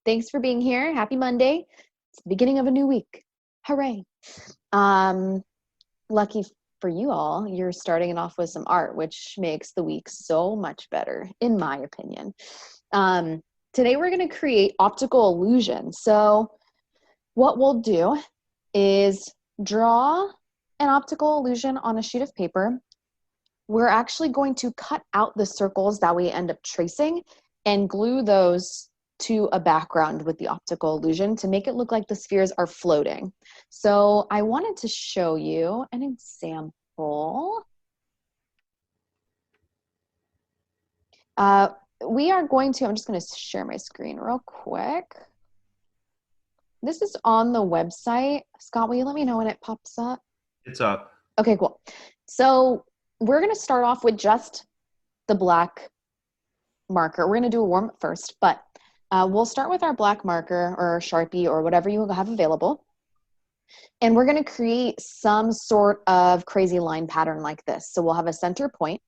Thanks for being here. Happy Monday. It's the beginning of a new week. Hooray. Lucky for you all, you're starting it off with some art, which makes the week so much better, in my opinion. Today we're going to create optical illusion. So what we'll do is draw an optical illusion on a sheet of paper. We're actually going to cut out the circles that we end up tracing and glue those to a background with the optical illusion to make it look like the spheres are floating. So I wanted to show you an example. We are going to, I'm just going to share my screen real quick. This is on the website. Scott, will you let me know when it pops up? It's up. Okay, cool. So we're going to start off with just the black marker. We're going to do a warm-up first, but we'll start with our black marker or sharpie or whatever you have available. And we're going to create some sort of crazy line pattern like this. So we'll have a center point,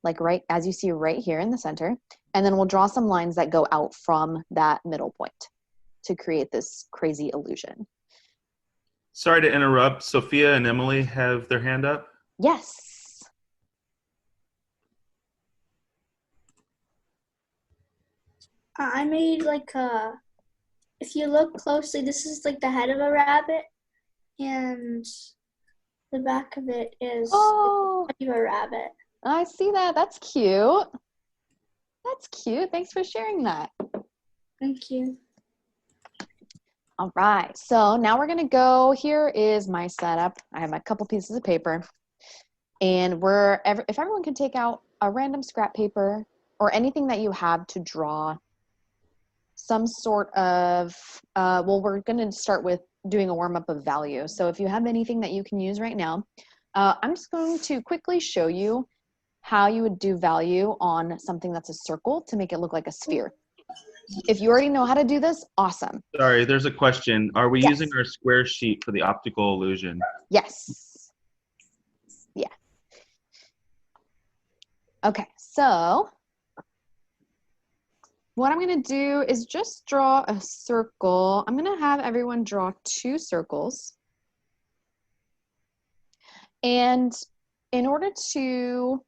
like right as you see right here in the center. And then we'll draw some lines that go out from that middle point to create this crazy illusion. Sorry to interrupt. Sophia and Emily have their hand up. Yes. I made like if you look closely, this is like the head of a rabbit, and the back of it is the body of a rabbit. I see that. That's cute. That's cute. Thanks for sharing that. Thank you. All right. So now we're going to go. Here is my setup. I have my couple pieces of paper. And if everyone can take out a random scrap paper or anything that you have to draw some sort of, well, we're going to start with doing a warm-up of value. So if you have anything that you can use right now, I'm just going to quickly show you how you would do value on something that's a circle to make it look like a sphere. If you already know how to do this, awesome. Sorry, there's a question. Are we Yes. using our square sheet for the optical illusion? Yes. Yeah. Okay, so what I'm going to do is just draw a circle. I'm going to have everyone draw 2 circles. And in order to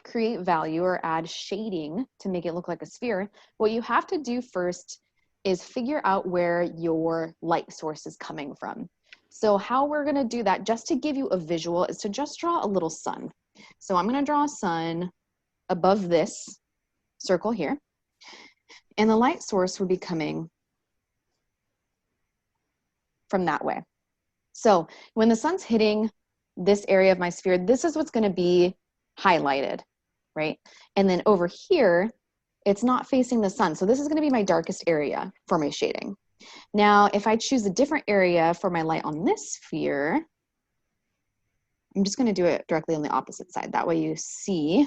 create value or add shading to make it look like a sphere, what you have to do first is figure out where your light source is coming from. So how we're going to do that, just to give you a visual, is to just draw a little sun. So I'm going to draw a sun above this circle here. And the light source would be coming from that way. So when the sun's hitting this area of my sphere, this is what's going to be highlighted, right? And then over here, it's not facing the sun. So this is going to be my darkest area for my shading. Now, if I choose a different area for my light on this sphere, I'm just going to do it directly on the opposite side. That way you see.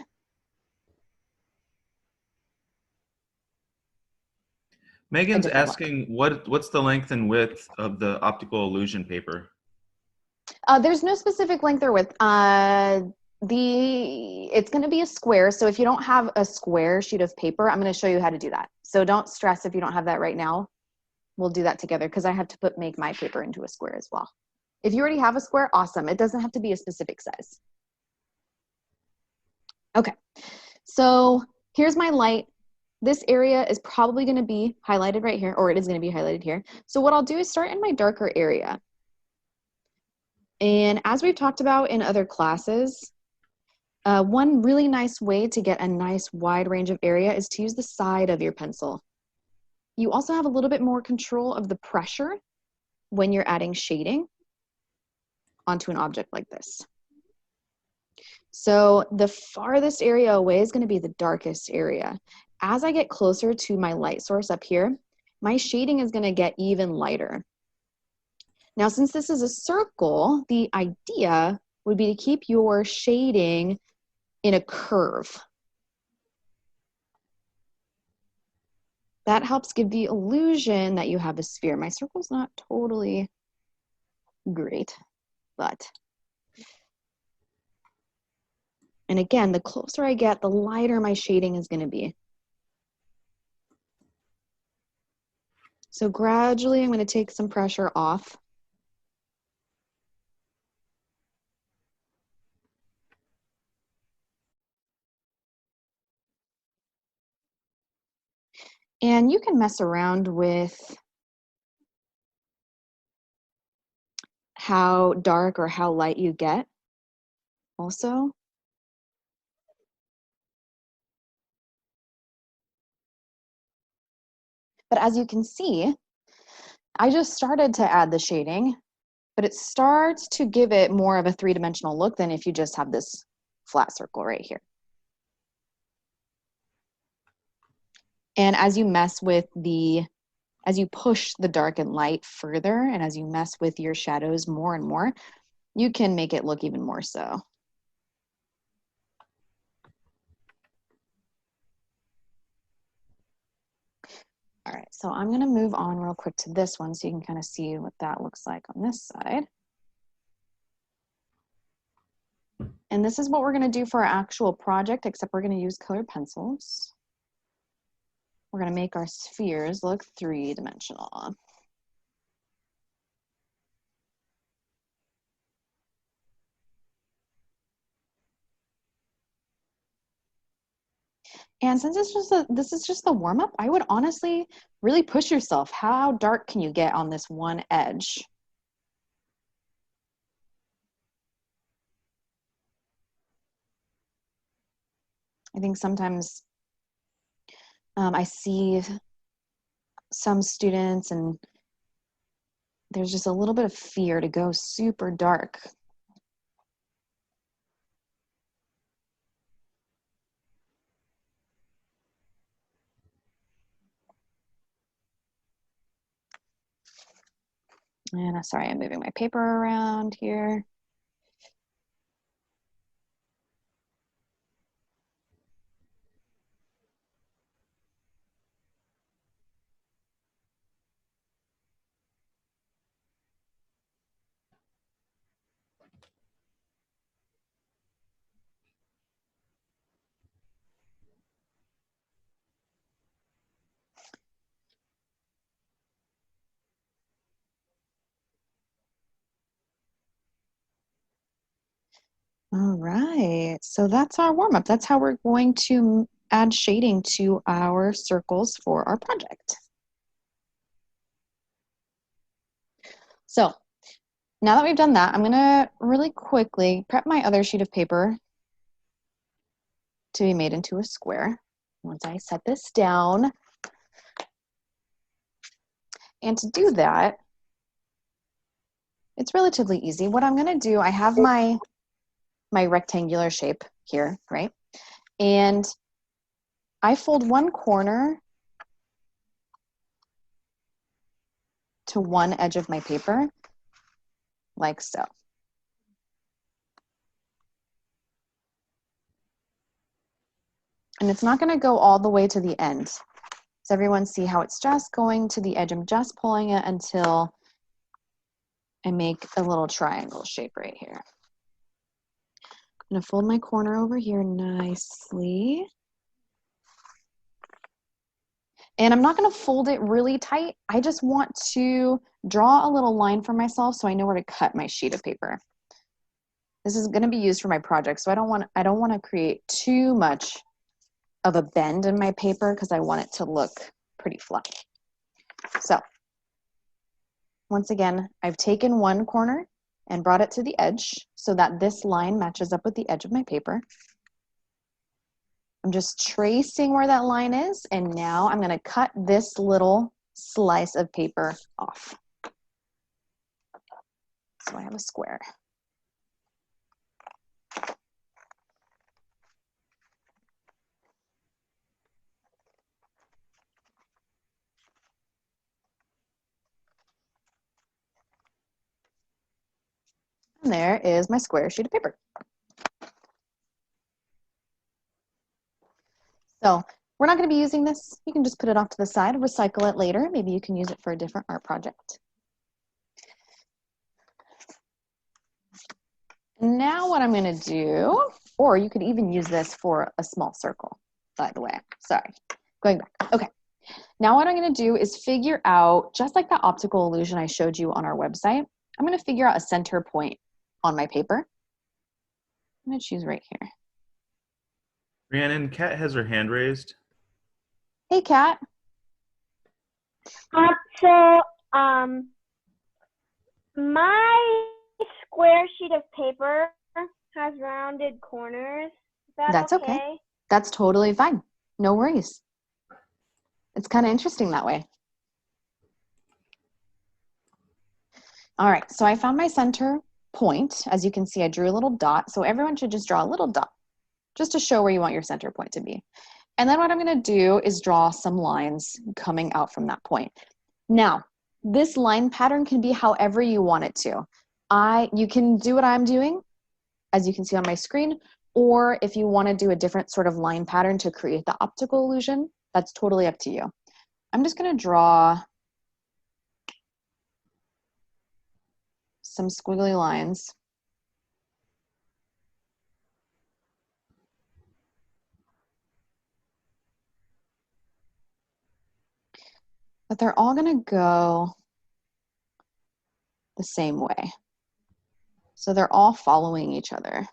Megan's asking what's the length and width of the optical illusion paper? There's no specific length or width. It's going to be a square. So if you don't have a square sheet of paper, I'm going to show you how to do that. So don't stress if you don't have that right now. We'll do that together because I have to make my paper into a square as well. If you already have a square, awesome. It doesn't have to be a specific size. Okay, so here's my light. This area is probably going to be highlighted right here, or it is going to be highlighted here. So what I'll do is start in my darker area. And as we've talked about in other classes, one really nice way to get a nice wide range of area is to use the side of your pencil. You also have a little bit more control of the pressure when you're adding shading onto an object like this. So the farthest area away is going to be the darkest area. As I get closer to my light source up here, my shading is going to get even lighter. Now, since this is a circle, the idea would be to keep your shading in a curve. That helps give the illusion that you have a sphere. My circle's not totally great, but. And again, the closer I get, the lighter my shading is going to be. So gradually I'm going to take some pressure off. And you can mess around with how dark or how light you get also. But as you can see, I just started to add the shading, but it starts to give it more of a three-dimensional look than if you just have this flat circle right here. And as you mess with as you push the dark and light further, and as you mess with your shadows more and more, you can make it look even more so. All right, so I'm gonna move on real quick to this one so you can kind of see what that looks like on this side. And this is what we're gonna do for our actual project, except we're gonna use colored pencils. We're gonna make our spheres look three-dimensional. And since this is just the warm-up, I would honestly really push yourself. How dark can you get on this one edge? I think sometimes I see some students and there's just a little bit of fear to go super dark. And sorry, I'm moving my paper around here. All right, so that's our warm-up. That's how we're going to add shading to our circles for our project. So now that we've done that, I'm gonna really quickly prep my other sheet of paper to be made into a square. Once I set this down, and to do that, it's relatively easy. What I'm gonna do, I have my rectangular shape here, right? And I fold one corner to one edge of my paper, like so. And it's not gonna go all the way to the end. Does everyone see how it's just going to the edge? I'm just pulling it until I make a little triangle shape right here. I'm gonna fold my corner over here nicely. And I'm not gonna fold it really tight. I just want to draw a little line for myself so I know where to cut my sheet of paper. This is gonna be used for my project, so I don't wanna create too much of a bend in my paper because I want it to look pretty flat. So once again, I've taken one corner and brought it to the edge so that this line matches up with the edge of my paper. I'm just tracing where that line is, and now I'm gonna cut this little slice of paper off. So I have a square. And there is my square sheet of paper. So we're not going to be using this. You can just put it off to the side, recycle it later. Maybe you can use it for a different art project. Now what I'm going to do, or you could even use this for a small circle, by the way. Sorry, going back. Okay, Now what I'm going to do is figure out, just like the optical illusion I showed you on our website, I'm going to figure out a center point on my paper. I'm going to choose right here. Rhiannon, Kat has her hand raised. Hey, Kat. So, my square sheet of paper has rounded corners. Is that That's okay. That's totally fine. No worries. It's kind of interesting that way. All right, so I found my center point. As you can see, I drew a little dot. So everyone should just draw a little dot just to show where you want your center point to be. And then what I'm going to do is draw some lines coming out from that point. Now, this line pattern can be however you want it to. You can do what I'm doing, as you can see on my screen, or if you want to do a different sort of line pattern to create the optical illusion, that's totally up to you. I'm just going to draw some squiggly lines. But they're all going to go the same way. So they're all following each other.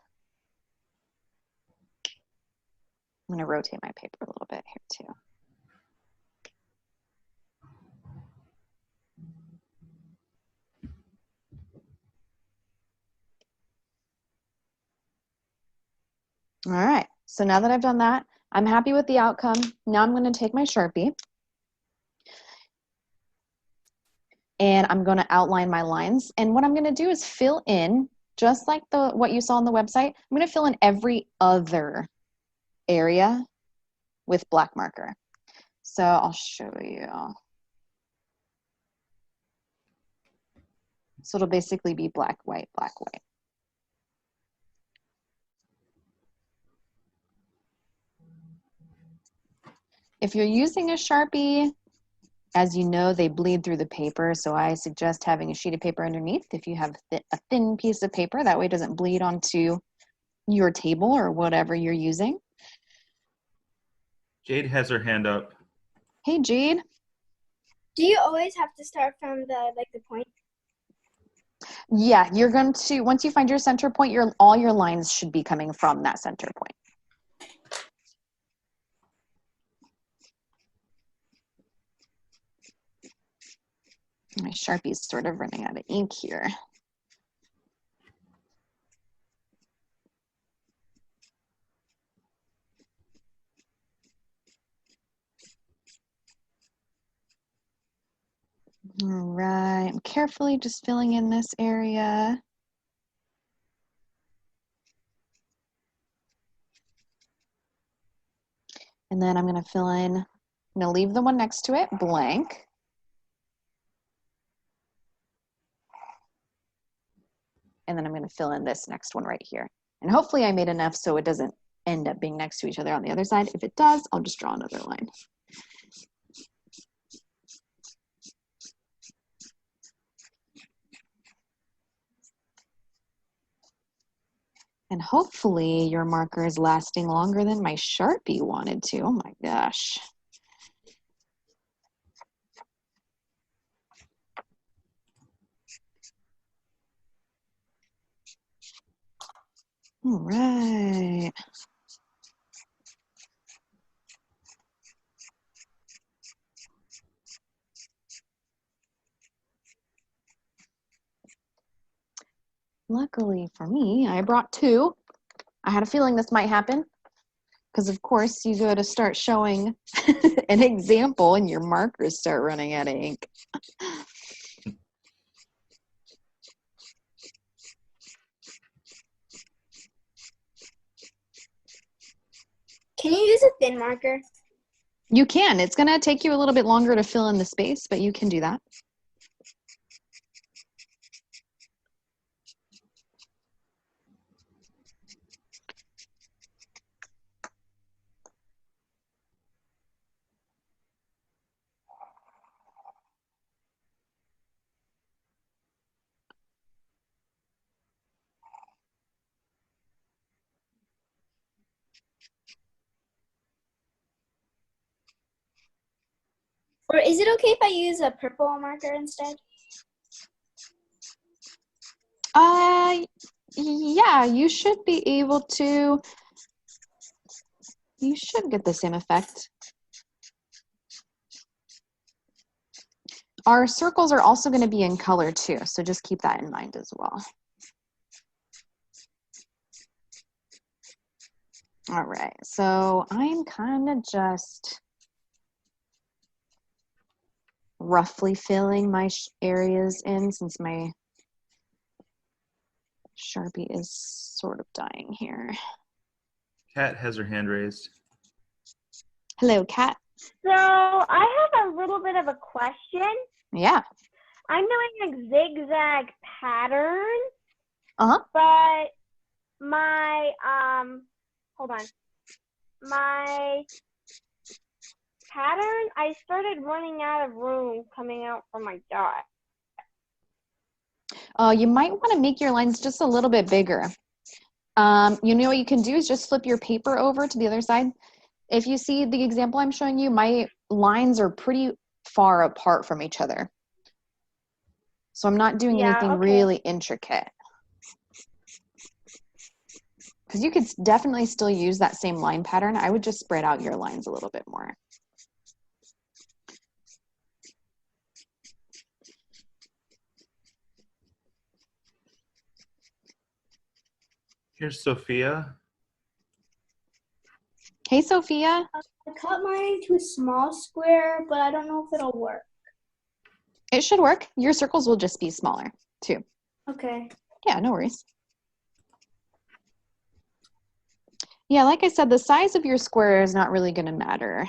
I'm going to rotate my paper a little bit here too. All right, so now that I've done that, I'm happy with the outcome. Now I'm going to take my Sharpie and I'm going to outline my lines. And what I'm going to do is fill in, just like what you saw on the website, I'm going to fill in every other area with black marker. So I'll show you. So it'll basically be black, white, black, white. If you're using a Sharpie, as you know, they bleed through the paper, so I suggest having a sheet of paper underneath if you have a thin piece of paper. That way it doesn't bleed onto your table or whatever you're using. Jade has her hand up. Hey, Jade. Do you always have to start from the point? Yeah, you're going to, once you find your center point, all your lines should be coming from that center point. My Sharpie's sort of running out of ink here. All right, I'm carefully just filling in this area. And then I'm going to fill in, I'm going to leave the one next to it blank. And then I'm going to fill in this next one right here. And hopefully I made enough so it doesn't end up being next to each other on the other side. If it does, I'll just draw another line. And hopefully your marker is lasting longer than my Sharpie wanted to. Oh my gosh. All right. Luckily for me, I brought two. I had a feeling this might happen because of course you go to start showing an example and your markers start running out of ink. Can you use a thin marker? You can. It's going to take you a little bit longer to fill in the space, but you can do that. Or is it okay if I use a purple marker instead? Yeah, you should be able to. You should get the same effect. Our circles are also going to be in color too, so just keep that in mind as well. All right, so I'm kind of just roughly filling my areas in since my Sharpie is sort of dying here. Kat has her hand raised. Hello, Kat. So I have a little bit of a question. Yeah. I'm doing a zigzag pattern, Uh-huh. but my hold on. My pattern, I started running out of room coming out from my dot. You might want to make your lines just a little bit bigger. You know what you can do is just flip your paper over to the other side. If you see the example I'm showing you, my lines are pretty far apart from each other. So I'm not doing anything really intricate. Because you could definitely still use that same line pattern. I would just spread out your lines a little bit more. Here's Sophia. Hey, Sophia. I cut mine into a small square, but I don't know if it'll work. It should work. Your circles will just be smaller too. Okay. Yeah, no worries. Yeah, like I said, the size of your square is not really going to matter.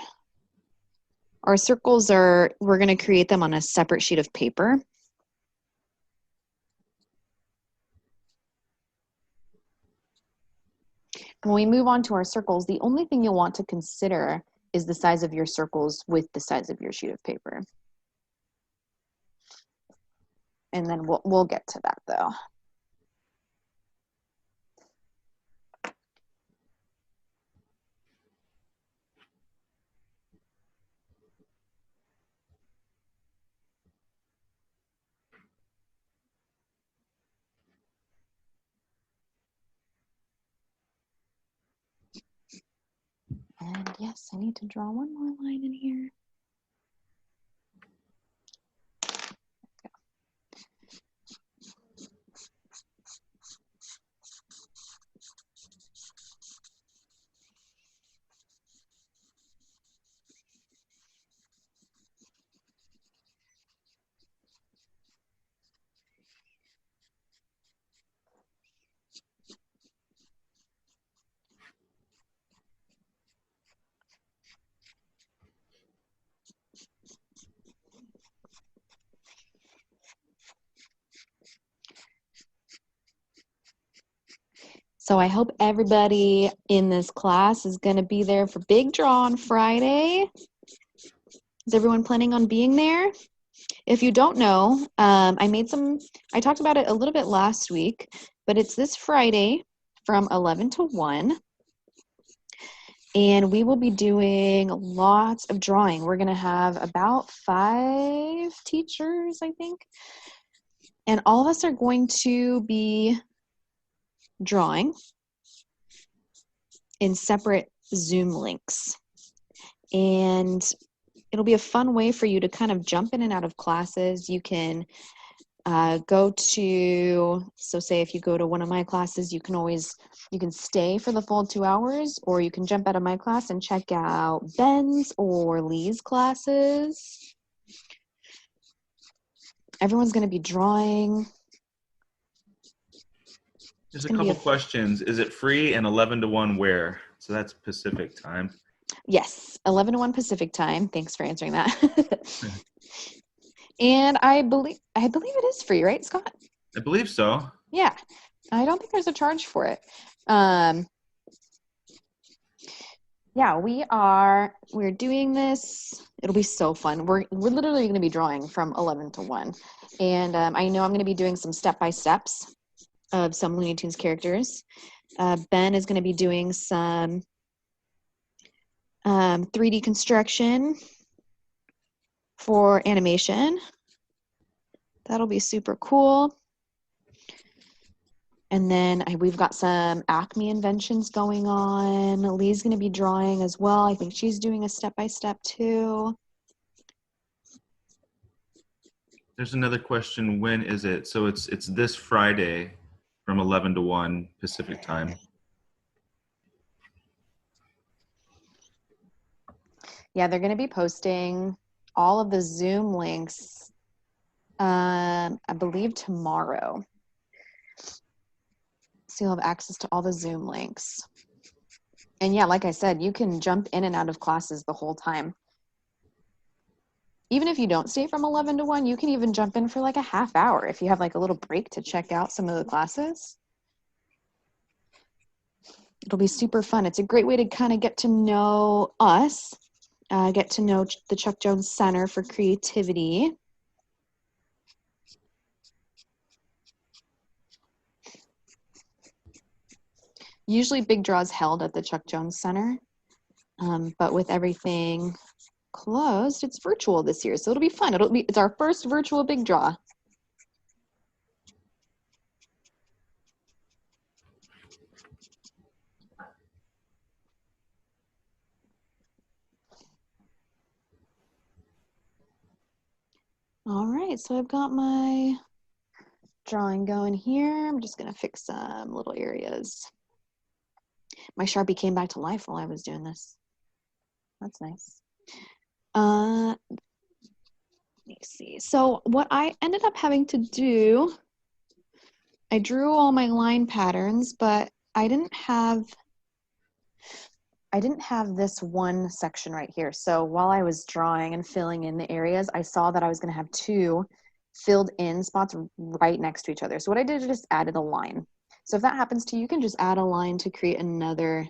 Our circles we're going to create them on a separate sheet of paper. When we move on to our circles, the only thing you'll want to consider is the size of your circles with the size of your sheet of paper. And then we'll get to that though. And yes, I need to draw one more line in here. So I hope everybody in this class is going to be there for Big Draw on Friday. Is everyone planning on being there? If you don't know, I talked about it a little bit last week, but it's this Friday from 11 to 1. And we will be doing lots of drawing. We're going to have about 5 teachers, I think. And all of us are going to be drawing in separate Zoom links. And it'll be a fun way for you to kind of jump in and out of classes. You can so say if you go to one of my classes, you can stay for the full 2 hours, or you can jump out of my class and check out Ben's or Lee's classes. Everyone's going to be drawing. There's a couple questions. Is it free, and 11 to 1 where? So that's Pacific time. Yes, 11 to 1 Pacific time. Thanks for answering that. And I believe it is free, right, Scott? I believe so. Yeah, I don't think there's a charge for it. Yeah, we're doing this. It'll be so fun. We're literally going to be drawing from 11 to 1. And I know I'm going to be doing some step-by-steps of some Looney Tunes characters. Ben is going to be doing some 3D construction. for animation. That'll be super cool. And then we've got some Acme inventions going on. Lee's going to be drawing as well. I think she's doing a step-by-step too. There's another question. When is it? So it's this Friday from 11 to 1 Pacific time. Yeah, they're going to be posting all of the Zoom links, I believe tomorrow. So you'll have access to all the Zoom links. And yeah, like I said, you can jump in and out of classes the whole time. Even if you don't stay from 11 to 1, you can even jump in for like a half hour if you have like a little break to check out some of the classes. It'll be super fun. It's a great way to kind of get to know us, get to know the Chuck Jones Center for Creativity. Usually big draws held at the Chuck Jones Center, but with everything closed, it's virtual this year, so it'll be fun. It's our first virtual big draw. All right, so I've got my drawing going here. I'm just gonna fix some little areas. My Sharpie came back to life while I was doing this. That's nice. Let me see. So what I ended up having to do, I drew all my line patterns, but I didn't have this one section right here. So while I was drawing and filling in the areas, I saw that I was gonna have two filled in spots right next to each other. So what I did is just added a line. So if that happens to you, you can just add a line to create another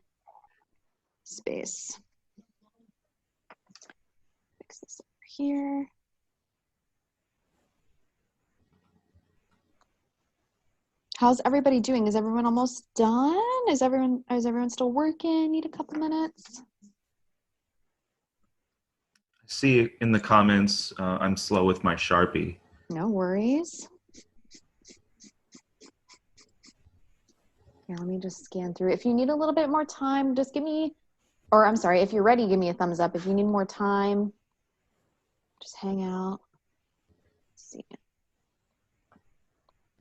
space. Fix this over here. How's everybody doing? Is everyone almost done? Is everyone still working? Need a couple minutes? I see in the comments I'm slow with my Sharpie. No worries. Here, let me just scan through. If you need a little bit more time, just give me, or I'm sorry, if you're ready, give me a thumbs up. If you need more time, just hang out. Let's see.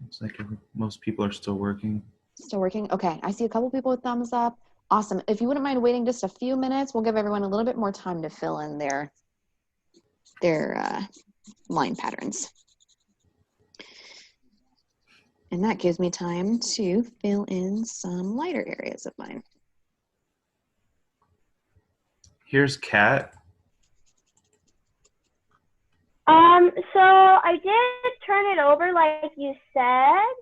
Looks like most people are still working. Still working? Okay, I see a couple people with thumbs up. Awesome. If you wouldn't mind waiting just a few minutes, we'll give everyone a little bit more time to fill in their line patterns. And that gives me time to fill in some lighter areas of mine. Here's Kat. So I did turn it over like you said,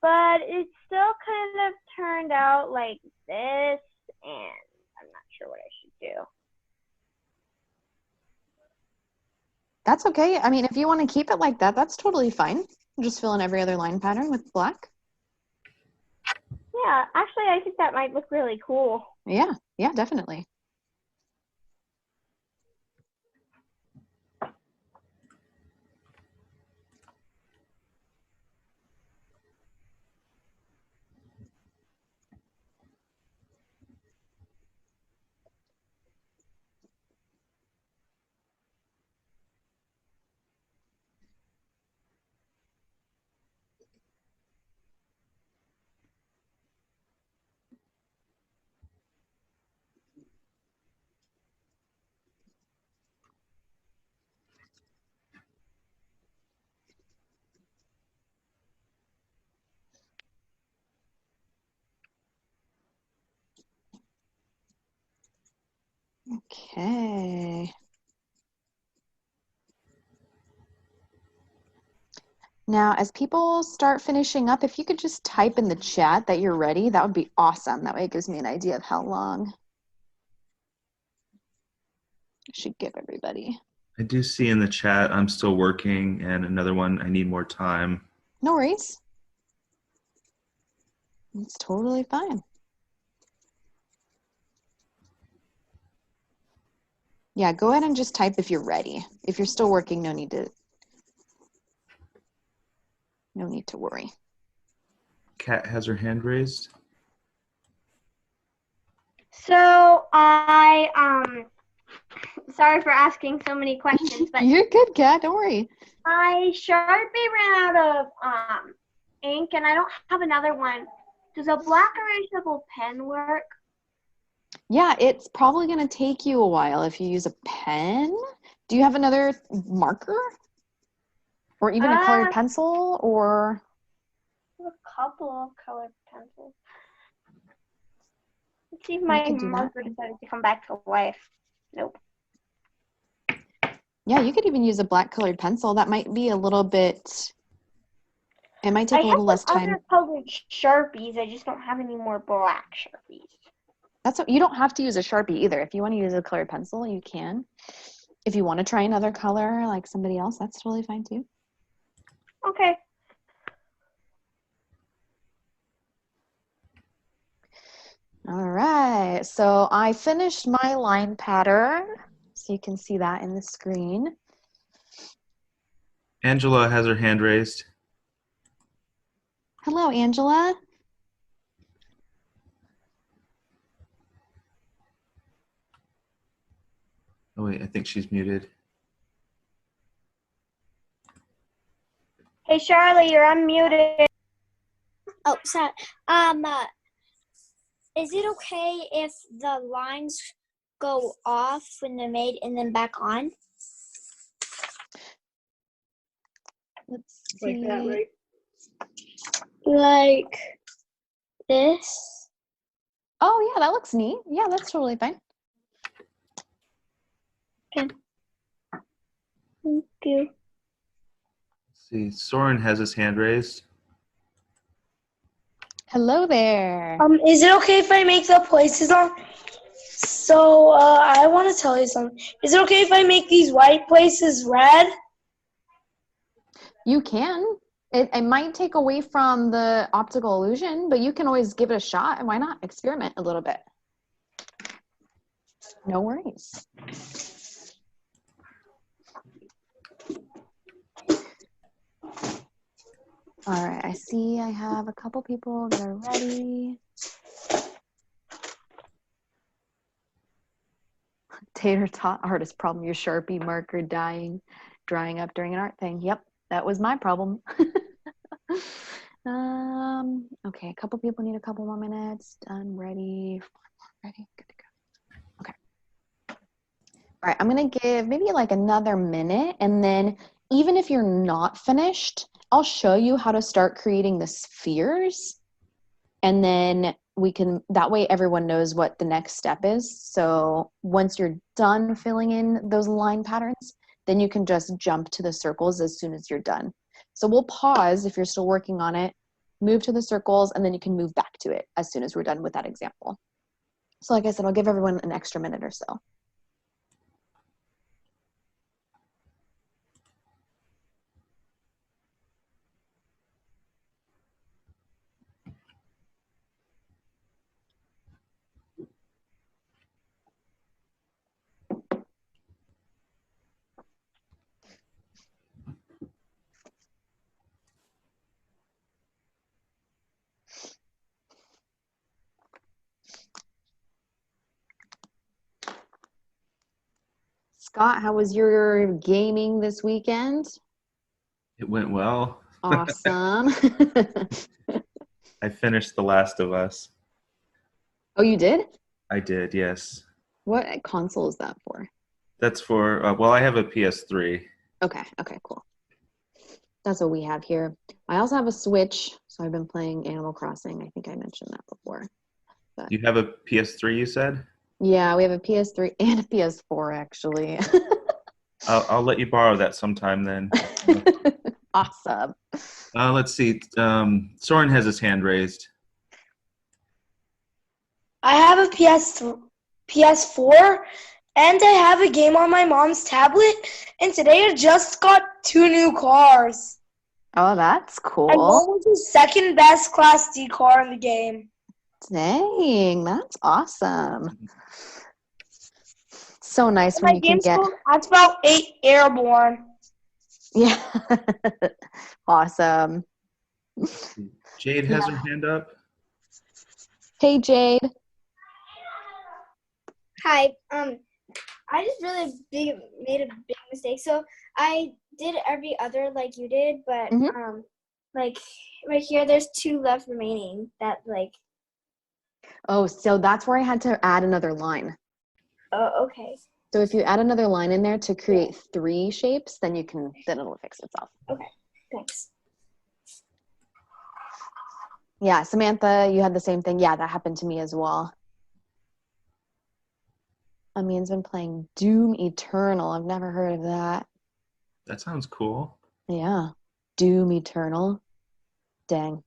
but it still kind of turned out like this, and I'm not sure what I should do. That's okay. I mean, if you want to keep it like that, that's totally fine. Just fill in every other line pattern with black. Yeah, actually, I think that might look really cool. Yeah, definitely. Okay. Now, as people start finishing up, if you could just type in the chat that you're ready, that would be awesome. That way it gives me an idea of how long I should give everybody. I do see in the chat I'm still working, and another one, I need more time. No worries. It's totally fine. Yeah, go ahead and just type if you're ready. If you're still working, no need to worry. Kat has her hand raised. So sorry for asking so many questions, but You're good, Kat. Don't worry. my Sharpie ran out of ink, and I don't have another one. Does a black erasable pen work? Yeah, it's probably going to take you a while if you use a pen. Do you have another marker? Or even a colored pencil? Or I have a couple of colored pencils. Let's see if I my could do that. marker decided to come back to life. Nope. Yeah, you could even use a black colored pencil. That might be a little bit, it might take I a have little less some time. other colored Sharpies. I just don't have any more black Sharpies. You don't have to use a Sharpie either. If you want to use a colored pencil, you can. If you want to try another color like somebody else, that's totally fine too. Okay. All right, so I finished my line pattern. So you can see that in the screen. Angela has her hand raised. Hello, Angela. Oh wait, I think she's muted. Hey, Charlie, you're unmuted. Oh, sorry. Is it okay if the lines go off when they're made and then back on? Let's see. Like that, right? Like this? Oh, yeah, that looks neat. Yeah, that's totally fine. Thank you. Let's see, Soren has his hand raised. Hello there. Is it okay if I make the places on? So, I want to tell you something. Is it okay if I make these white places red? You can. It might take away from the optical illusion, but you can always give it a shot. And why not experiment a little bit? No worries. All right, I see I have a couple people that are ready. Tater tot artist problem, your Sharpie marker drying up during an art thing. Yep, that was my problem. Okay, a couple people need a couple more minutes. Done, ready, good to go. Okay. All right, I'm gonna give maybe like another minute, and then even if you're not finished, I'll show you how to start creating the spheres, and then that way everyone knows what the next step is. So once you're done filling in those line patterns, then you can just jump to the circles as soon as you're done. So we'll pause if you're still working on it, move to the circles, and then you can move back to it as soon as we're done with that example. So like I said, I'll give everyone an extra minute or so. Scott, how was your gaming this weekend? It went well. Awesome. I finished The Last of Us. Oh, you did? I did, yes. What console is that for? That's for, well, I have a PS3. Okay, cool. That's what we have here. I also have a Switch, so I've been playing Animal Crossing. I think I mentioned that before. But You have a PS3, you said? yeah, we have a PS3 and a PS4, actually. I'll let you borrow that sometime then. Awesome. Let's see. Soren has his hand raised. I have a PS4, and I have a game on my mom's tablet, and today I just got 2 new cars. Oh, that's And cool. one was the second best Class D car in the game. Dang, that's awesome. so nice In when my you can game get, school, I spelled 8 airborne. yeah. Awesome. Jade has her hand up. Hey, Jade. Hi. I just really made a big mistake. So I did every other like you did, but Mhm. like right here, there's 2 left remaining. That like. Oh, so that's where I had to add another line. Oh, okay. So if you add another line in there to create 3 shapes, then it'll fix itself. Okay. Thanks. Yeah, Samantha, you had the same thing. Yeah, that happened to me as well. Amin's been playing Doom Eternal. I've never heard of that. That sounds cool. Yeah, Doom Eternal. Dang.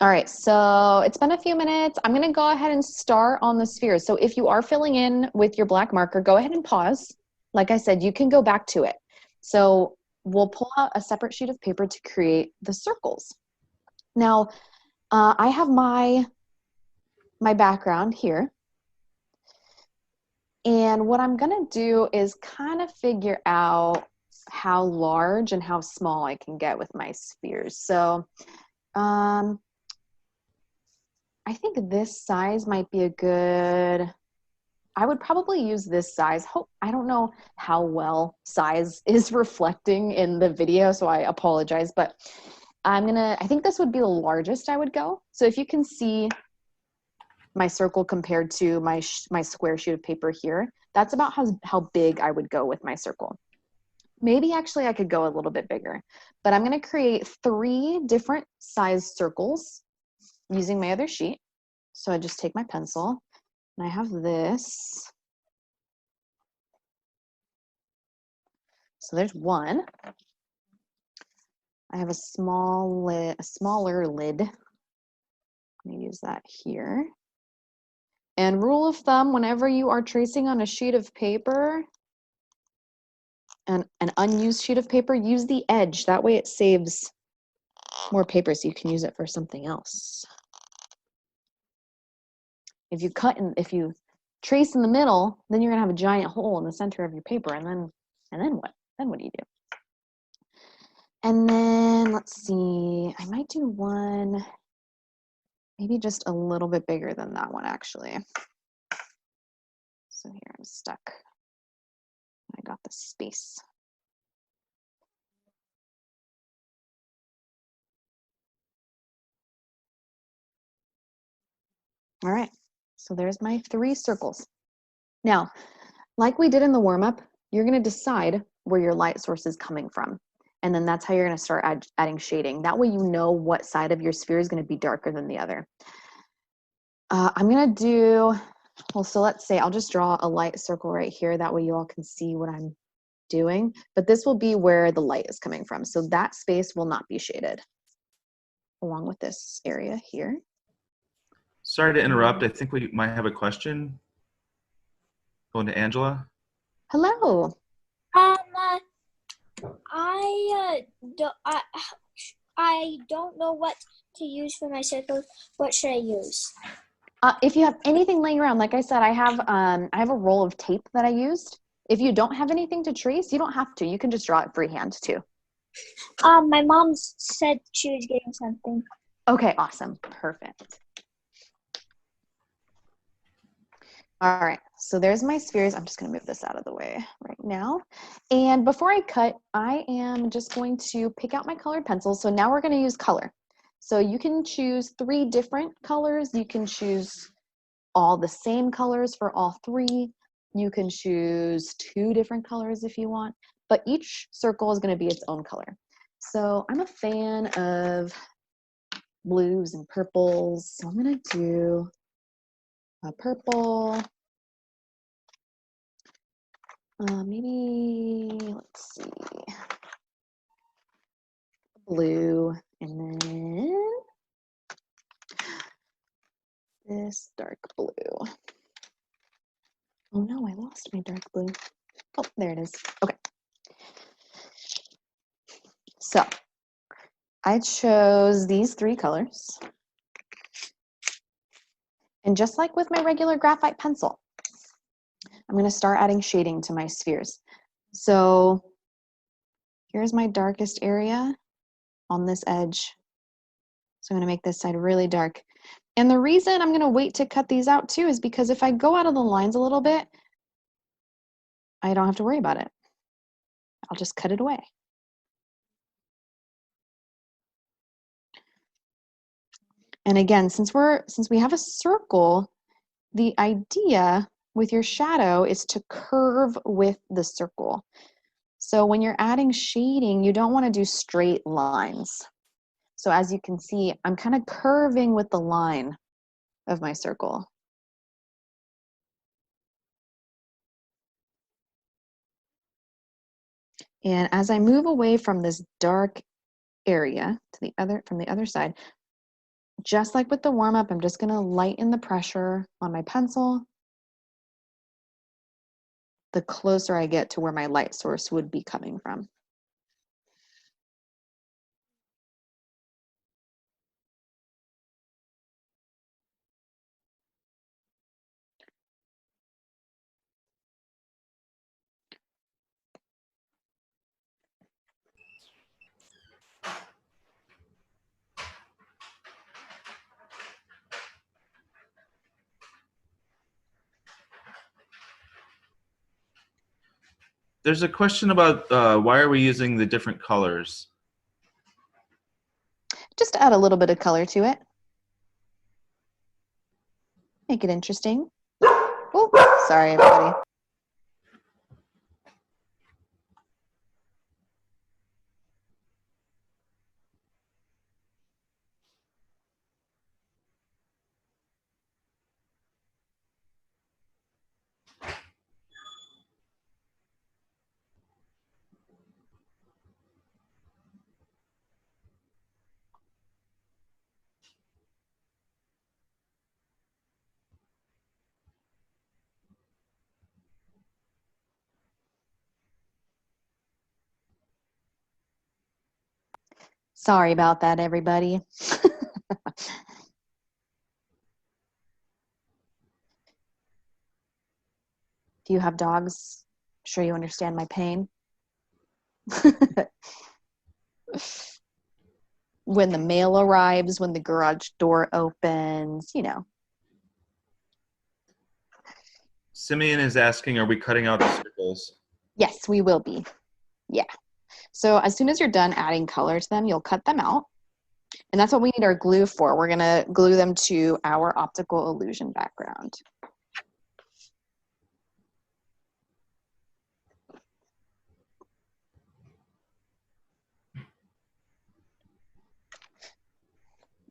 All right, so it's been a few minutes. I'm going to go ahead and start on the spheres. So if you are filling in with your black marker, go ahead and pause. Like I said, you can go back to it. So we'll pull out a separate sheet of paper to create the circles. Now, I have my background here. And what I'm going to do is kind of figure out how large and how small I can get with my spheres. So I think this size might be a good, I would probably use this size. I don't know how well size is reflecting in the video, so I apologize, but I think this would be the largest I would go. So if you can see my circle compared to my square sheet of paper here, that's about how big I would go with my circle. Maybe actually I could go a little bit bigger, but I'm gonna create 3 different size circles using my other sheet. So I just take my pencil and I have this. So there's one. I have a smaller lid. I'm gonna use that here. And rule of thumb, whenever you are tracing on a sheet of paper, an unused sheet of paper, use the edge. That way it saves more paper so you can use it for something else. If you trace in the middle, then you're gonna have a giant hole in the center of your paper, and then what? Then what do you do? And then let's see, I might do one maybe just a little bit bigger than that one actually. So here I'm stuck. I got the space. All right, so there's my 3 circles. Now, like we did in the warm-up, you're gonna decide where your light source is coming from. And then that's how you're gonna start adding shading. That way you know what side of your sphere is gonna be darker than the other. I'm gonna do, well, so let's say I'll just draw a light circle right here. That way you all can see what I'm doing. But this will be where the light is coming from. So that space will not be shaded along with this area here. Sorry to interrupt. I think we might have a question. Going to Angela. Hello. I don't know what to use for my circle. What should I use? If you have anything laying around, like I said, I have a roll of tape that I used. If you don't have anything to trace, you don't have to. You can just draw it freehand too. My mom said she was getting something. Okay, awesome. Perfect. All right, so there's my spheres. I'm just gonna move this out of the way right now. And before I cut, I am just going to pick out my colored pencils. So now we're gonna use color. So you can choose 3 different colors. You can choose all the same colors for all 3. You can choose 2 different colors if you want, but each circle is gonna be its own color. So I'm a fan of blues and purples. So I'm gonna do a purple, maybe, let's see, blue, and then this dark blue. Oh no, I lost my dark blue. Oh, there it is. Okay. So I chose these 3 colors. And just like with my regular graphite pencil, I'm going to start adding shading to my spheres. So here's my darkest area on this edge. So I'm going to make this side really dark. And the reason I'm going to wait to cut these out too is because if I go out of the lines a little bit, I don't have to worry about it. I'll just cut it away. And again, since we have a circle, the idea with your shadow is to curve with the circle. So when you're adding shading, you don't want to do straight lines. So as you can see, I'm kind of curving with the line of my circle. And as I move away from this dark area to from the other side, just like with the warm-up, I'm just going to lighten the pressure on my pencil the closer I get to where my light source would be coming from. There's a question about why are we using the different colors? Just to add a little bit of color to it. Make it interesting. Oh, sorry, everybody. Sorry about that, everybody. If you have dogs, I'm sure you understand my pain. When the mail arrives, when the garage door opens, you know. Simeon is asking, are we cutting out the circles? Yes, we will be. Yeah. So as soon as you're done adding color to them, you'll cut them out. And that's what we need our glue for. We're going to glue them to our optical illusion background.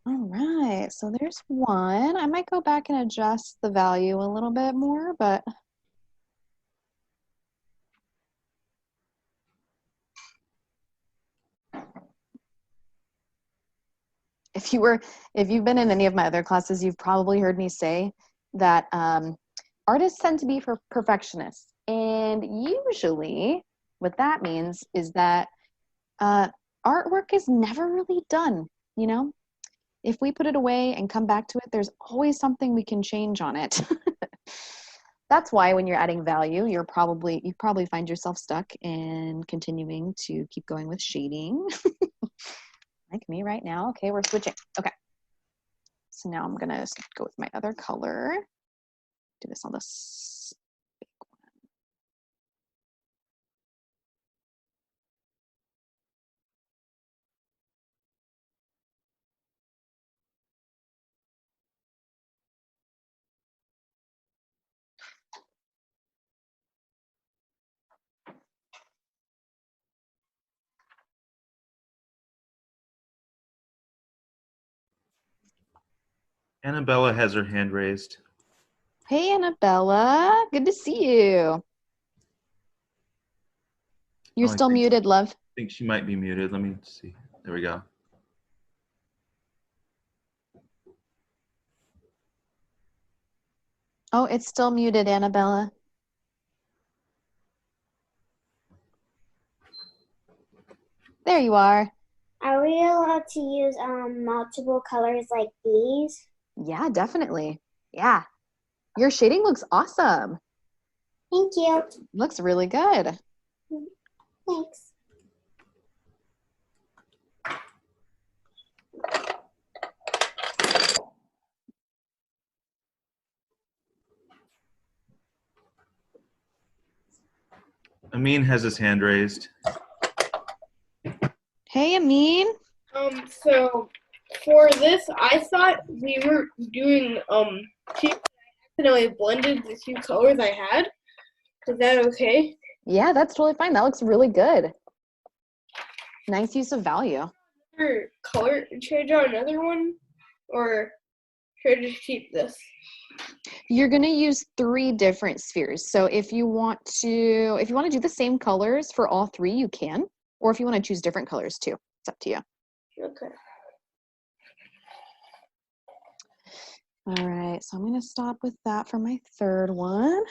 All right, so there's one. I might go back and adjust the value a little bit more, but if you've been in any of my other classes, you've probably heard me say that artists tend to be perfectionists. And usually what that means is that artwork is never really done, you know? If we put it away and come back to it, there's always something we can change on it. That's why when you're adding value, you probably find yourself stuck and continuing to keep going with shading. Like me right now. Okay, we're switching. Okay. So now I'm gonna go with my other color. Do this on this big one. Annabella has her hand raised. Hey, Annabella. Good to see you. You're still muted, love. I think she might be muted. Let me see. There we go. Oh, it's still muted, Annabella. There you are. Are we allowed to use multiple colors like these? Yeah, definitely. Yeah. Your shading looks awesome. Thank you. Looks really good. Thanks. Amin has his hand raised. Hey, Amin. So for this, I thought we were doing two. I accidentally blended the two colors I had. Is that okay? Yeah, that's totally fine. That looks really good. Nice use of value. Or color? Should I draw another one, or should I just keep this? You're going to use 3 different spheres. So if you want to do the same colors for all 3, you can. Or if you want to choose different colors too, it's up to you. Okay. All right, so I'm going to stop with that for my third one.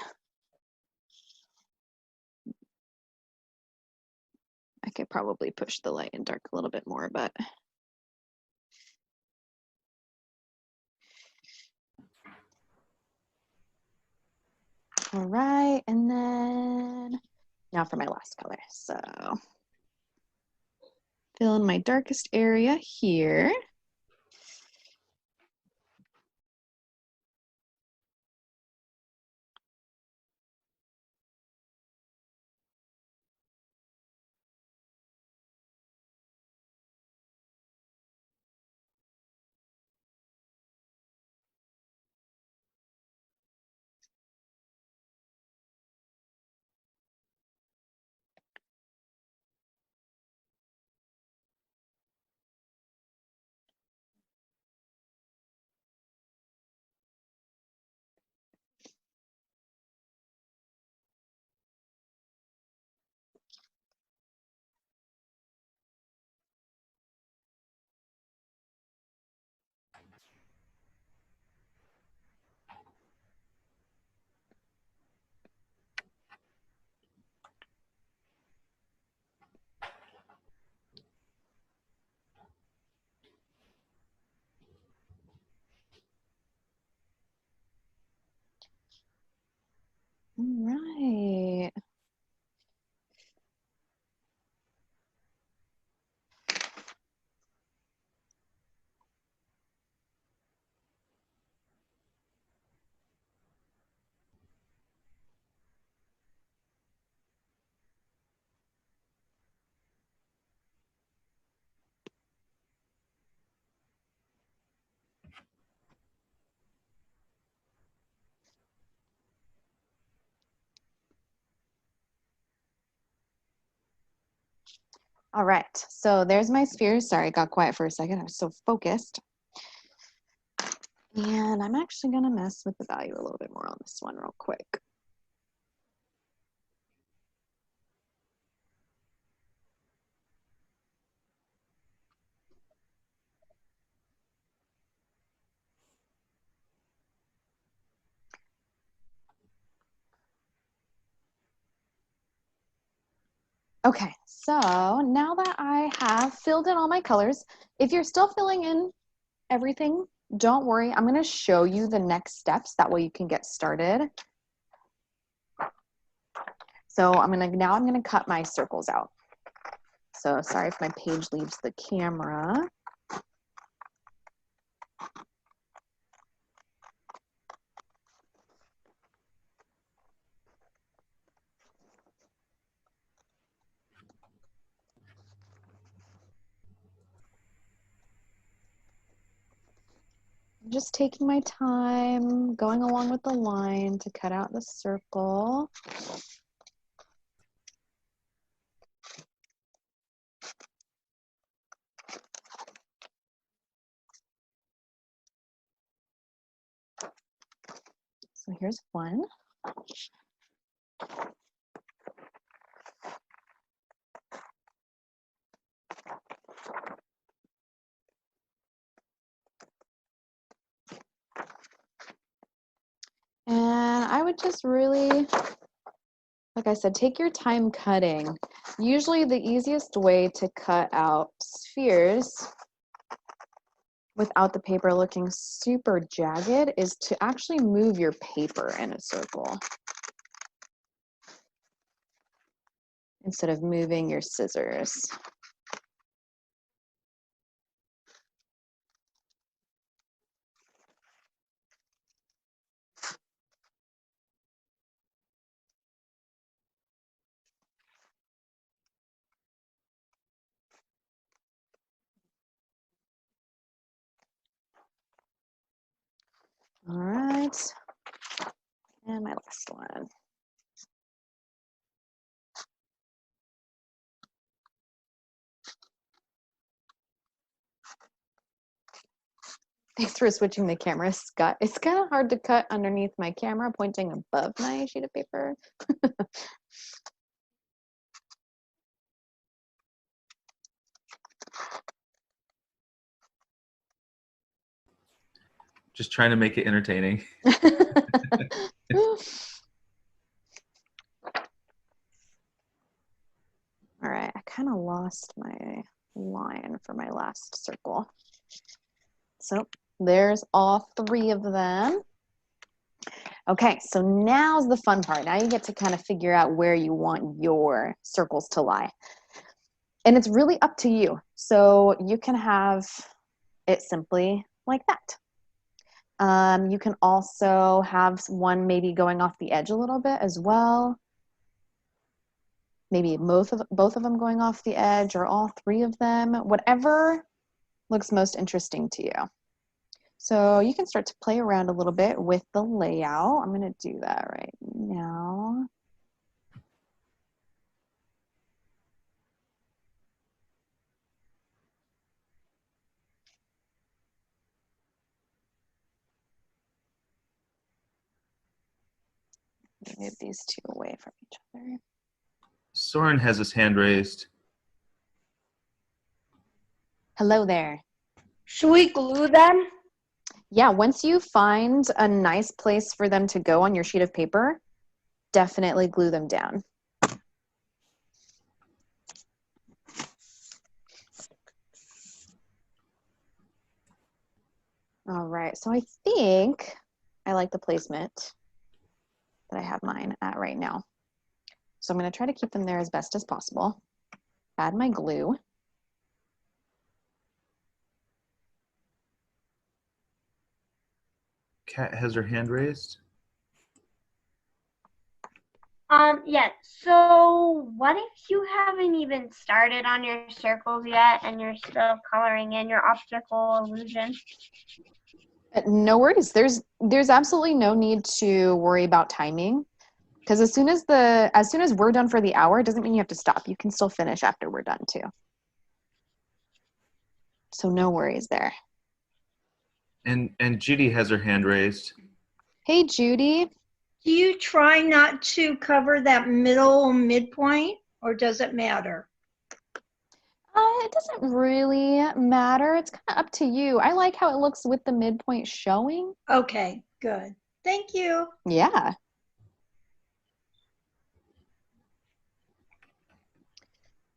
I could probably push the light and dark a little bit more, but all right, and then now for my last color. So fill in my darkest area here. All right. All right, so there's my spheres. Sorry, I got quiet for a second. I was so focused. And I'm actually gonna mess with the value a little bit more on this one real quick. Okay, so now that I have filled in all my colors, if you're still filling in everything, don't worry. I'm going to show you the next steps. That way you can get started. So I'm going to cut my circles out. So sorry if my page leaves the camera. I'm just taking my time, going along with the line to cut out the circle. So here's one. And I would just really, like I said, take your time cutting. Usually the easiest way to cut out spheres without the paper looking super jagged is to actually move your paper in a circle instead of moving your scissors. All right, and my last one. Thanks for switching the camera, Scott. It's kind of hard to cut underneath my camera pointing above my sheet of paper. Just trying to make it entertaining. All right, I kind of lost my line for my last circle. So there's all 3 of them. Okay, so now's the fun part. Now you get to kind of figure out where you want your circles to lie. And it's really up to you. So you can have it simply like that. You can also have one maybe going off the edge a little bit as well. Maybe both of them going off the edge, or all 3 of them, whatever looks most interesting to you. So you can start to play around a little bit with the layout. I'm going to do that right now. Move these 2 away from each other. Soren has his hand raised. Hello there. Should we glue them? Yeah, once you find a nice place for them to go on your sheet of paper, definitely glue them down. All right, so I think I like the placement that I have mine at right now. So I'm going to try to keep them there as best as possible. Add my glue. Kat has her hand raised. Yeah, so what if you haven't even started on your circles yet and you're still coloring in your optical illusion? No worries. There's absolutely no need to worry about timing, because as soon as we're done for the hour, it doesn't mean you have to stop. You can still finish after we're done too. So no worries there. And Judy has her hand raised. Hey, Judy. Do you try not to cover that midpoint, or does it matter? It doesn't really matter. It's kind of up to you. I like how it looks with the midpoint showing. Okay, good. Thank you. Yeah.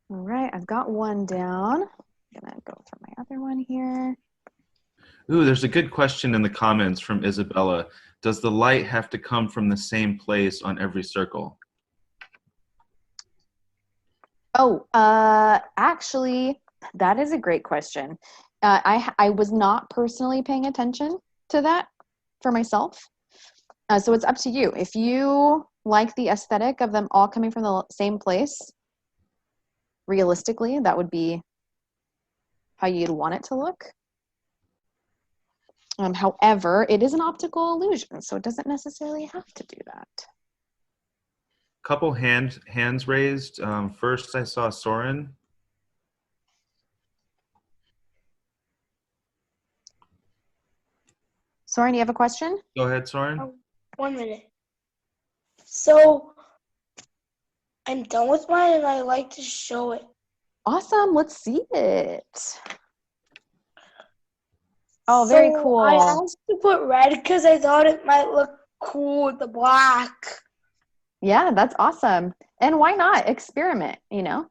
All right, I've got one down. I'm gonna go for my other one here. Ooh, there's a good question in the comments from Isabella. Does the light have to come from the same place on every circle? Oh, actually, that is a great question. I was not personally paying attention to that for myself. So it's up to you. If you like the aesthetic of them all coming from the same place, realistically, that would be how you'd want it to look. However, it is an optical illusion, so it doesn't necessarily have to do that. Couple hands raised. First, I saw Soren. Soren, you have a question? Go ahead, Soren. Oh, 1 minute. So I'm done with mine and I like to show it. Awesome, let's see it. Oh, very So cool. I asked to put red because I thought it might look cool with the black. Yeah, that's awesome. And why not experiment, you know?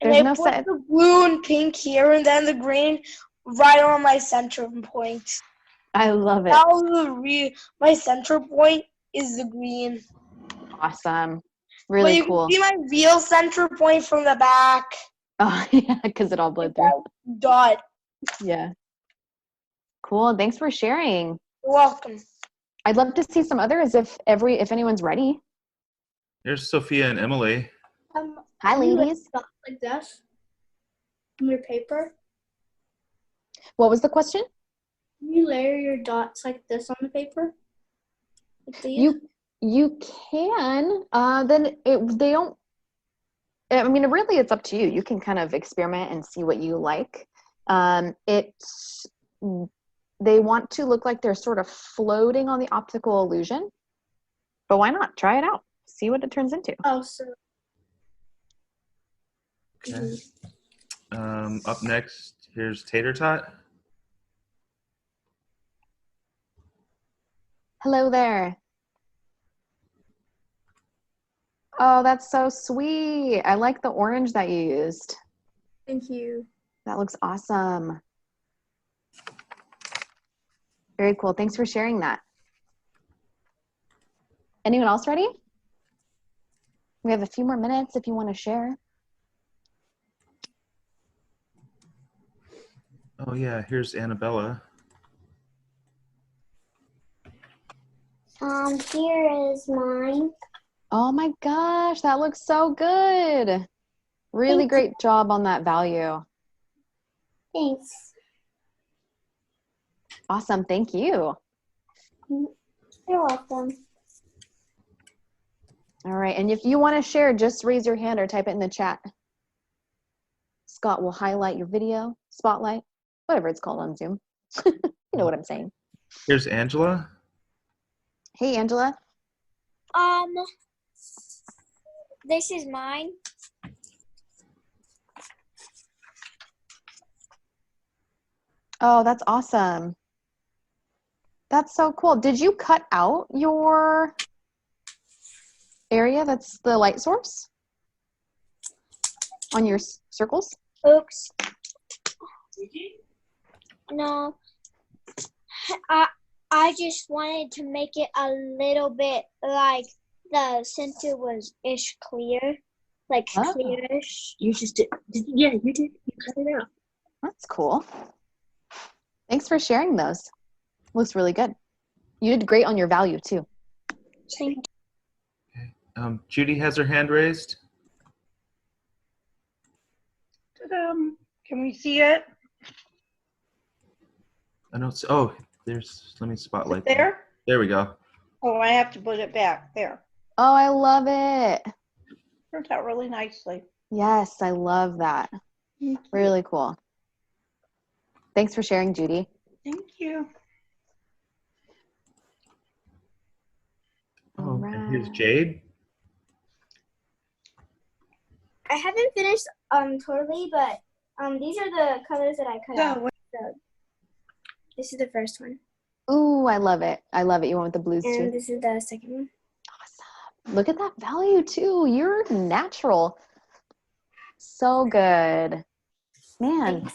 And There's I no put the blue and pink here and then the green right on my center point. I love it. Now my center point is the green. Awesome. But Really you cool. can see my real center point from the back. Oh, yeah, because it all bled through. Dot. Yeah. Cool. Thanks for sharing. You're welcome. I'd love to see some others if anyone's ready. Here's Sophia and Emily. Hi, can you lay ladies. dots like this on your paper? What was the question? Can you layer your dots like this on the paper? Like these? You can. They don't. I mean, really, it's up to you. You can kind of experiment and see what you like. They want to look like they're sort of floating on the optical illusion, but why not? Try it out. See what it turns into. Oh, so. Okay. Up next, here's Tater Tot. Hello there. Oh, that's so sweet. I like the orange that you used. Thank you. That looks awesome. Very cool. Thanks for sharing that. Anyone else ready? We have a few more minutes if you want to share. Oh yeah, here's Annabella. Here is mine. Oh my gosh, that looks so good. Really Thank great job on that value. Thanks. Awesome, thank you. You're welcome. All right, and if you want to share, just raise your hand or type it in the chat. Scott will highlight your video, spotlight, whatever it's called on Zoom. You know what I'm saying. Here's Angela. Hey, Angela. This is mine. Oh, that's awesome. That's so cool. Did you cut out your area that's the light source on your circles? Oops. No. I just wanted to make it a little bit like the center was ish clear. Like clearish. You just did. Yeah, you did. You cut it out. That's cool. Thanks for sharing those. Looks really good. You did great on your value too. Thank you. Judy has her hand raised. Can we see it? I don't see, oh, there's, let me spotlight that. There? There we go. Oh, I have to put it back. There. Oh, I love it. Turned out really nicely. Yes, I love that. Really cool. Thanks for sharing, Judy. Thank you. Oh, All and here's right. Jade. I haven't finished totally, but these are the colors that I cut out. So this is the first one. Ooh, I love it. I love it. You went with the blues And too. this is the second one. Awesome. Look at that value too. You're natural. So good. Man,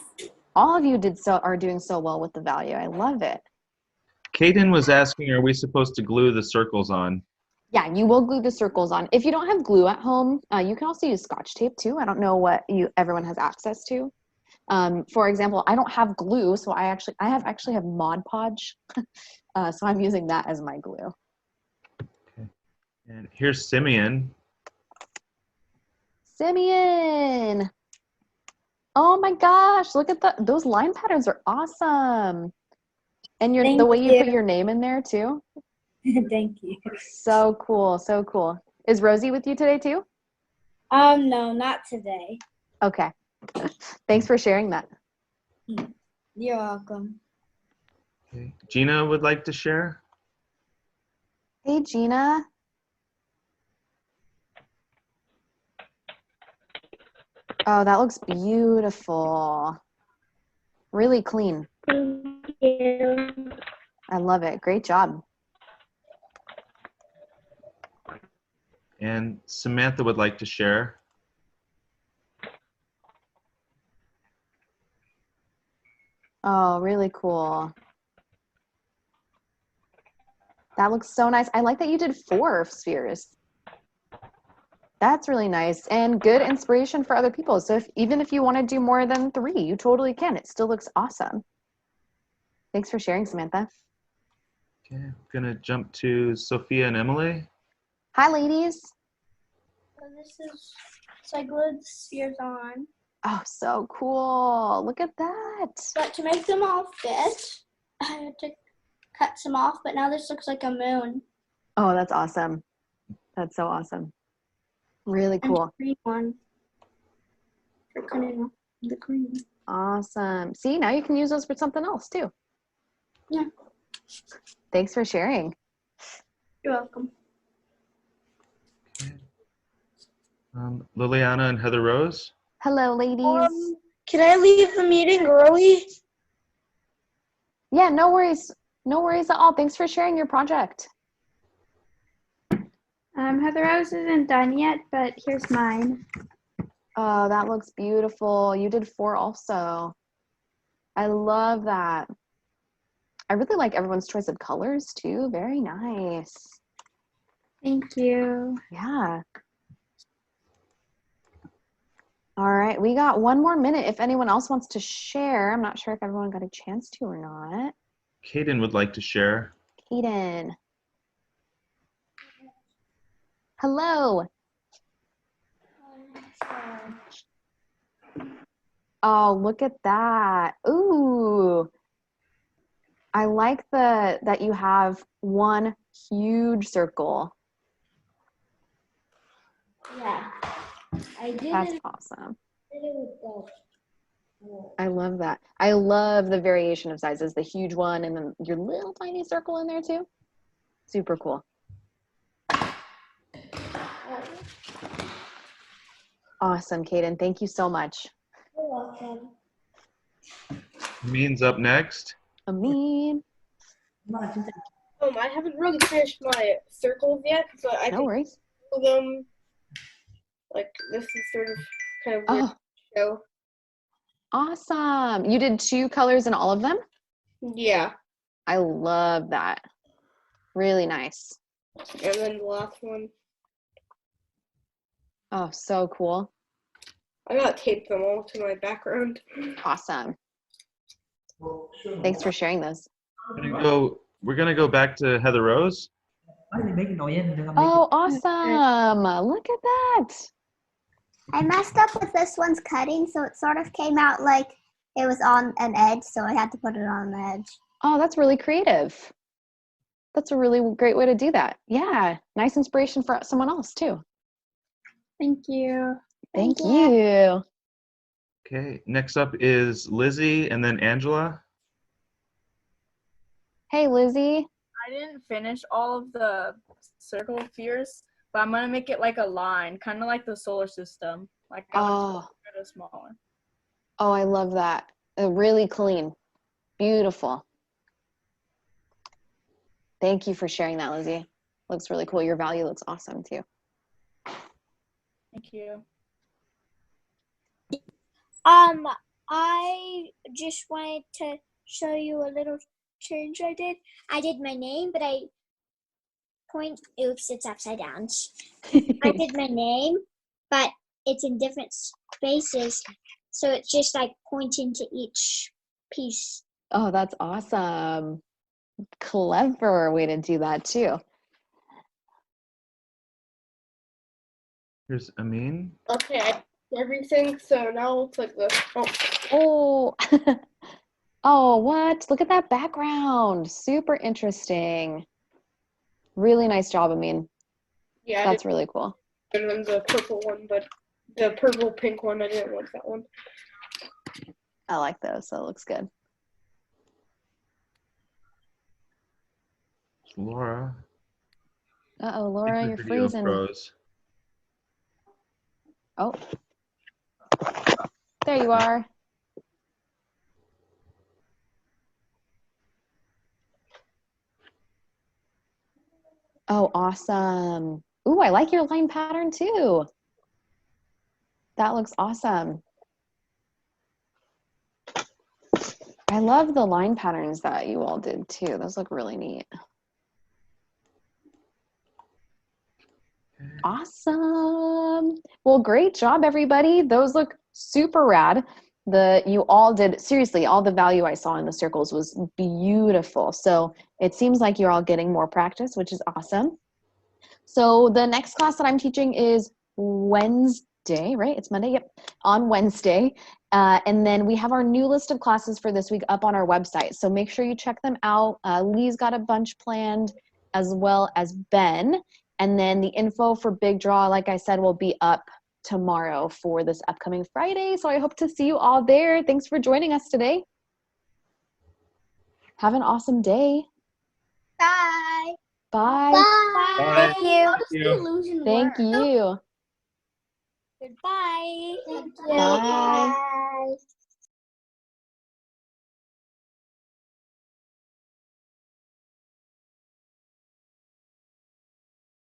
all of you are doing so well with the value. I love it. Kaden was asking, are we supposed to glue the circles on? Yeah, you will glue the circles on. If you don't have glue at home, you can also use Scotch tape too. I don't know what everyone has access to. For example, I don't have glue, so I actually have Mod Podge, so I'm using that as my glue. Okay. And here's Simeon. Simeon! Oh my gosh! Look at those line patterns are awesome, and the way you put your name in there too. Thank you. So cool, so cool. Is Rosie with you today too? No, not today. Okay. Thanks for sharing that. You're welcome. Okay. Gina would like to share. Hey, Gina. Oh, that looks beautiful. Really clean. Thank you. I love it. Great job. And Samantha would like to share. Oh, really cool. That looks so nice. I like that you did 4 spheres. That's really nice and good inspiration for other people. So even if you want to do more than 3, you totally can. It still looks awesome. Thanks for sharing, Samantha. Okay, I'm gonna jump to Sophia and Emily. Hi, ladies. So this is, so I glued the spheres on. Oh, so cool. Look at that. But to make them all fit, I had to cut some off, but now this looks like a moon. Oh, that's awesome. That's so awesome. Really And cool. the green one for cutting off the green. Awesome. See, now you can use those for something else too. Yeah. Thanks for sharing. You're welcome. Okay. Liliana and Heather Rose. Hello, ladies. Can I leave the meeting early? Yeah, no worries. No worries at all. Thanks for sharing your project. Heather Rose isn't done yet, but here's mine. Oh, that looks beautiful. You did 4 also. I love that. I really like everyone's choice of colors too. Very nice. Thank you. Yeah. All right, we got 1 more minute if anyone else wants to share. I'm not sure if everyone got a chance to or not. Kaden would like to share. Kaden. Hello. Oh, look at that. Ooh. I like that you have one huge circle. Yeah. I did That's it. awesome. Did it with the. I love that. I love the variation of sizes, the huge one and then your little tiny circle in there too. Super cool. Awesome, Kaden. Thank you so much. You're welcome. Amin's up next. Amin. I haven't really finished my circles yet, but I No can worries. do them. Like this is sort of kind of weird Oh, to show. awesome. You did 2 colors in all of them? Yeah, I love that. Really nice. and then the last one, Oh, so cool. I gotta tape them all to my background. Awesome. Thanks for sharing those. We're gonna go back to Heather Rose. Oh, awesome. Look at that. I messed up with this one's cutting, so it sort of came out like it was on an edge, so I had to put it on the edge. Oh, that's really creative. That's a really great way to do that. Yeah, nice inspiration for someone else too. Thank you. Thank you. Okay, next up is Lizzie and then Angela. Hey, Lizzie. I didn't finish all of the circle spheres, but I'm gonna make it like a line, kind of like the solar system. Like Oh, a smaller. oh, I love that. Really clean. Beautiful. Thank you for sharing that, Lizzie. Looks really cool. Your value looks awesome too. Thank you. I just wanted to show you a little change I did. I did my name, but oops, it's upside down. I did my name, but it's in different spaces, so it's just like pointing to each piece. Oh, that's awesome. Clever way to do that too. Here's Amin. Okay, I did everything, so now it looks like this. Oh, oh, what? Look at that background. Super interesting. Really nice job, Amin. Yeah, That's really cool. and then the purple one, but the purple pink one, I didn't like that one. I like those, so it looks good. Laura. Uh-oh, Laura, you're Video freezing. froze. Oh, there you are. Oh, awesome. Ooh, I like your line pattern too. That looks awesome. I love the line patterns that you all did too. Those look really neat. Awesome. Well, great job, everybody. Those look super rad. You all did, seriously, all the value I saw in the circles was beautiful. So it seems like you're all getting more practice, which is awesome. So the next class that I'm teaching is Wednesday, right? It's Monday, yep, on Wednesday. And then we have our new list of classes for this week up on our website. So make sure you check them out. Lee's got a bunch planned, as well as Ben. And then the info for Big Draw, like I said, will be up tomorrow for this upcoming Friday. So I hope to see you all there. Thanks for joining us today. Have an awesome day. Bye. Bye. Bye. Bye. Thank you. Thank you. Illusion Thank work? you. Goodbye. Thank you. Bye. Bye.